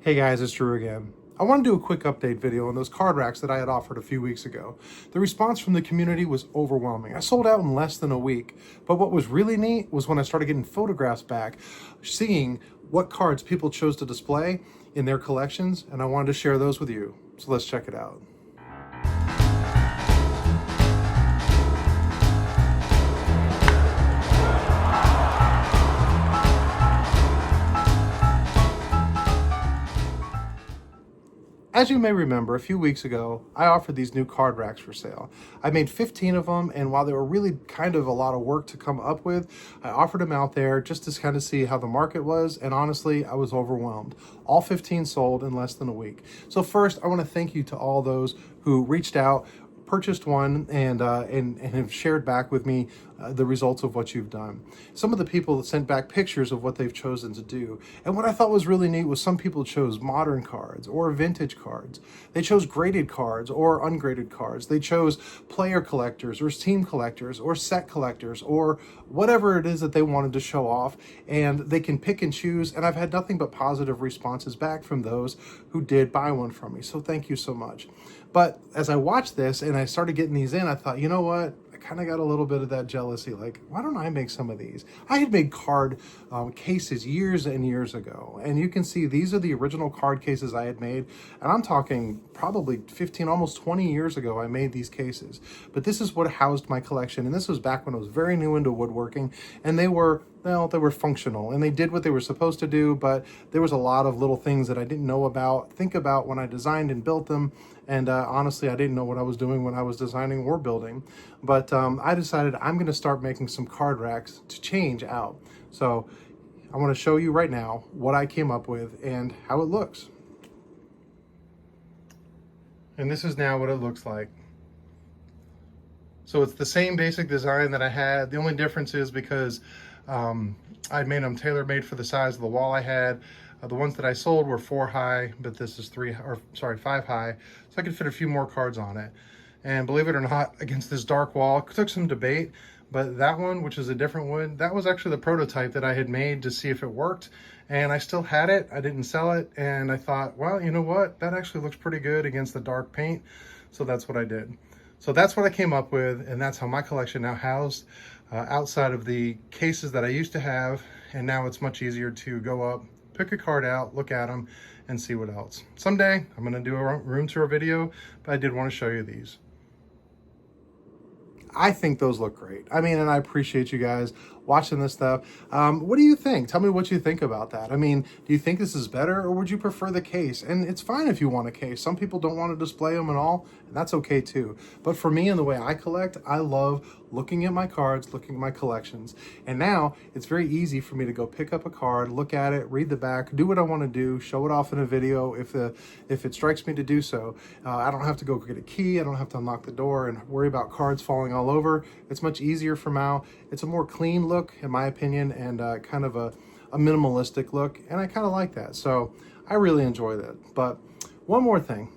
Hey guys, it's Drew again. I want to do a quick update video on those card racks that I had offered a few weeks ago. The response from the community was overwhelming. I sold out in less than a week, but what was really neat was when I started getting photographs back, seeing what cards people chose to display in their collections, and I wanted to share those with you. So let's check it out. As you may remember, a few weeks ago, I offered these new card racks for sale. I made 15 of them, and while they were really kind of a lot of work to come up with, I offered them out there just to kind of see how the market was, and honestly, I was overwhelmed. All 15 sold in less than a week. So first, I want to thank you to all those who reached out, purchased one, and have shared back with me the results of what you've done. Some of the people sent back pictures of what they've chosen to do. And what I thought was really neat was some people chose modern cards or vintage cards. They chose graded cards or ungraded cards. They chose player collectors or team collectors or set collectors or whatever it is that they wanted to show off. And they can pick and choose. And I've had nothing but positive responses back from those who did buy one from me. So thank you so much. But as I watched this and I started getting these in, I thought, you know what? I kind of got a little bit of that jealousy. Like, why don't I make some of these? I had made card cases years and years ago. And you can see these are the original card cases I had made. And I'm talking probably 15, almost 20 years ago, I made these cases. But this is what housed my collection. And this was back when I was very new into woodworking. And they were functional and they did what they were supposed to do, but there was a lot of little things that I didn't know about, think about when I designed and built them. And honestly, I didn't know what I was doing when I was designing or building. But I decided I'm going to start making some card racks to change out. So I want to show you right now what I came up with and how it looks. And this is now what it looks like. So it's the same basic design that I had. The only difference is because I made them tailor-made for the size of the wall I had. The ones that I sold were 4 high, but this is 5 high. So I could fit a few more cards on it. And believe it or not, against this dark wall, it took some debate, but that one, which is a different wood, that was actually the prototype that I had made to see if it worked. And I still had it, I didn't sell it. And I thought, well, you know what? That actually looks pretty good against the dark paint. So that's what I did. So that's what I came up with, and that's how my collection now housed outside of the cases that I used to have. And now it's much easier to go up, pick a card out, look at them, and see what else. Someday I'm going to do a room tour video, but I did want to show you these. I think those look great. I mean, and I appreciate you guys watching this stuff. What do you think? Tell me what you think about that. I mean, do you think this is better, or would you prefer the case? And it's fine if you want a case. Some people don't want to display them at all, and that's okay too. But for me and the way I collect, I love looking at my cards, looking at my collections. And now it's very easy for me to go pick up a card, look at it, read the back, do what I want to do, show it off in a video if it strikes me to do so. I don't have to go get a key. I don't have to unlock the door and worry about cards falling all over. It's much easier for now. It's a more clean look, in my opinion, and kind of a minimalistic look, and I kind of like that. So I really enjoy that. But one more thing.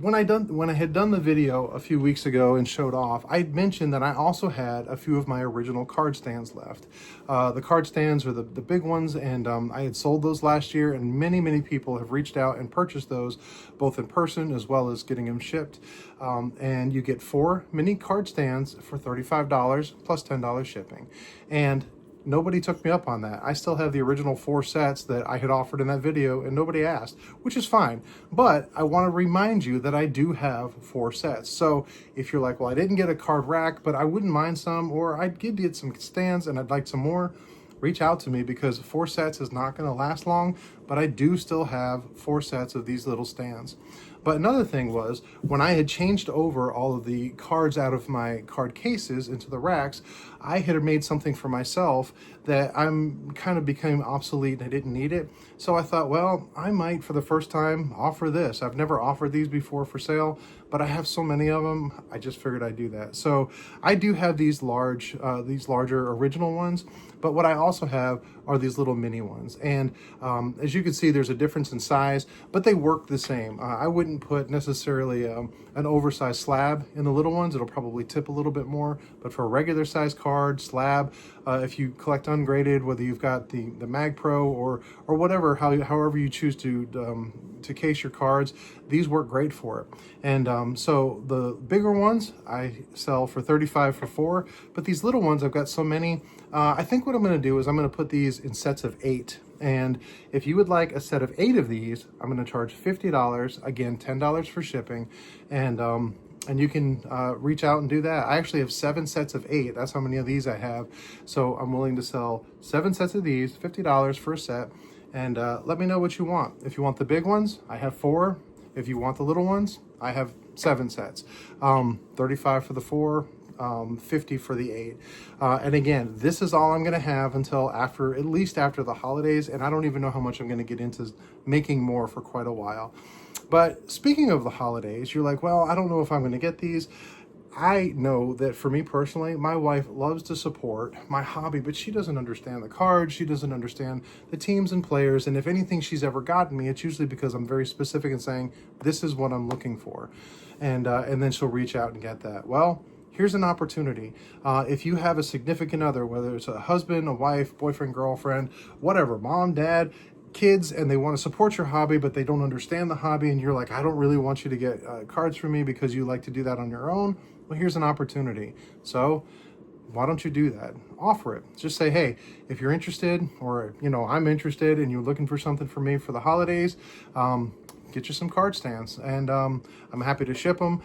When I had done the video a few weeks ago and showed off, I mentioned that I also had a few of my original card stands left. The card stands are the big ones, and I had sold those last year, and many people have reached out and purchased those, both in person as well as getting them shipped. And you get 4 mini card stands for $35 plus $10 shipping. And nobody took me up on that. I still have the original 4 sets that I had offered in that video, and nobody asked, which is fine. But I want to remind you that I do have 4 sets. So if you're like, well, I didn't get a card rack, but I wouldn't mind some, or I'd give you some stands and I'd like some more, reach out to me, because 4 sets is not going to last long, but I do still have 4 sets of these little stands. But another thing was, when I had changed over all of the cards out of my card cases into the racks, I had made something for myself that I'm kind of became obsolete and I didn't need it. So I thought, well, I might for the first time offer this. I've never offered these before for sale, but I have so many of them, I just figured I'd do that. So I do have these larger original ones, but what I also have are these little mini ones. And as you can see, there's a difference in size, but they work the same. I wouldn't wouldn't put necessarily an oversized slab in the little ones. It'll probably tip a little bit more, but for a regular size card, slab, if you collect ungraded, whether you've got the Mag Pro or whatever, however you choose to case your cards, these work great for it. And so the bigger ones I sell for $35 for 4, but these little ones, I've got so many. I think what I'm going to do is I'm going to put these in sets of 8. And if you would like a set of 8 of these, I'm going to charge $50. Again, $10 for shipping. And you can reach out and do that. I actually have 7 sets of 8. That's how many of these I have. So I'm willing to sell 7 sets of these, $50 for a set. And let me know what you want. If you want the big ones, I have 4. If you want the little ones, I have 7 sets. 35 for the 4. 50 for the 8. And again, this is all I'm going to have until at least after the holidays. And I don't even know how much I'm going to get into making more for quite a while. But speaking of the holidays, you're like, well, I don't know if I'm going to get these. I know that for me personally, my wife loves to support my hobby, but she doesn't understand the cards. She doesn't understand the teams and players. And if anything she's ever gotten me, it's usually because I'm very specific in saying, this is what I'm looking for. And then she'll reach out and get that. Well, here's an opportunity. If you have a significant other, whether it's a husband, a wife, boyfriend, girlfriend, whatever, mom, dad, kids, and they want to support your hobby, but they don't understand the hobby, and you're like, I don't really want you to get cards from me because you like to do that on your own. Well, here's an opportunity. So why don't you do that? Offer it. Just say, hey, if you're interested, or, I'm interested and you're looking for something for me for the holidays, get you some card stands, and I'm happy to ship them.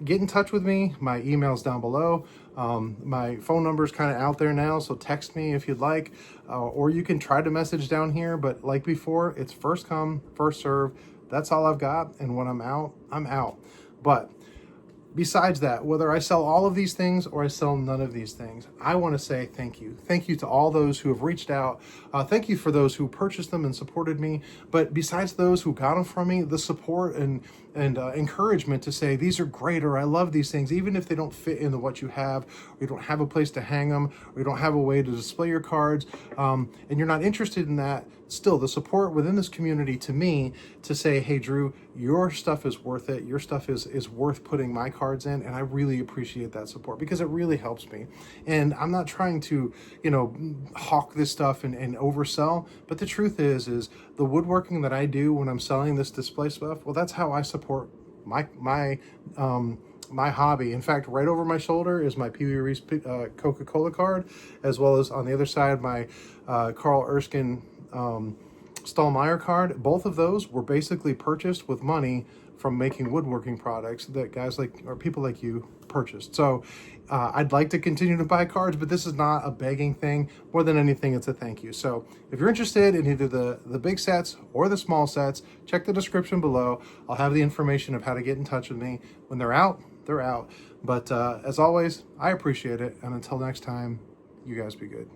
Get in touch with me. My email's down below. My phone number's kind of out there now, so text me if you'd like, or you can try to message down here, but like before, it's first come, first serve. That's all I've got, and when I'm out, I'm out. But besides that, whether I sell all of these things or I sell none of these things, I want to say thank you. Thank you to all those who have reached out. Thank you for those who purchased them and supported me. But besides those who got them from me, the support and encouragement to say, these are great, or I love these things, even if they don't fit into what you have, or you don't have a place to hang them, or you don't have a way to display your cards, and you're not interested in that, still the support within this community to me to say, hey, Drew, your stuff is worth it. Your stuff is worth putting my cards in. And I really appreciate that support because it really helps me. And I'm not trying to, hawk this stuff and oversell. But the truth is the woodworking that I do when I'm selling this display stuff, well, that's how I support my hobby. In fact, right over my shoulder is my Pee Wee Reese Coca-Cola card, as well as on the other side, my Carl Erskine Stallmeyer card. Both of those were basically purchased with money from making woodworking products that guys or people like you purchased. So I'd like to continue to buy cards, but this is not a begging thing. More than anything, it's a thank you. So if you're interested in either the big sets or the small sets, check the description below. I'll have the information of how to get in touch with me. When they're out, they're out. But as always, I appreciate it. And until next time, you guys be good.